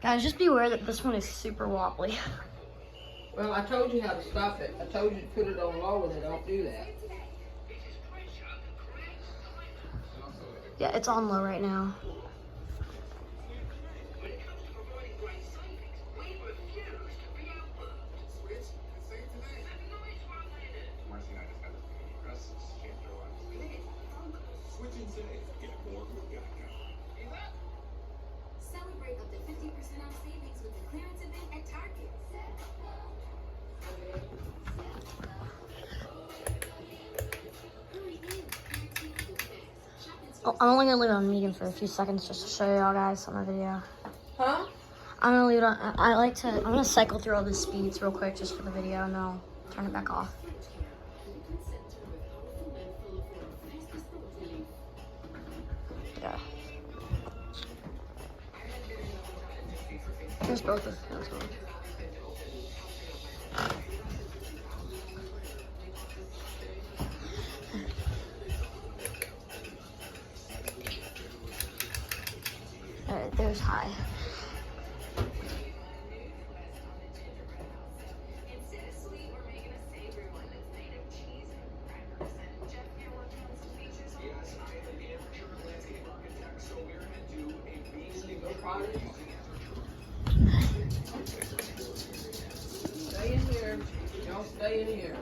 Guys, just be aware that this one is super wobbly. Well, I told you how to stop it. I told you to put it on low and they don't do that. Yeah, it's on low right now. Celebrate up to 50% off savings with the clearance event at Target. Oh, I'm only gonna leave it on medium for a few seconds just to show y'all guys on the video. Huh? I'm gonna leave it on. I'm gonna cycle through all the speeds real quick just for the video, and then I'll turn it back off. Yeah. Here's both of those ones. Alright, there's high. Stay in here. Y'all stay in here.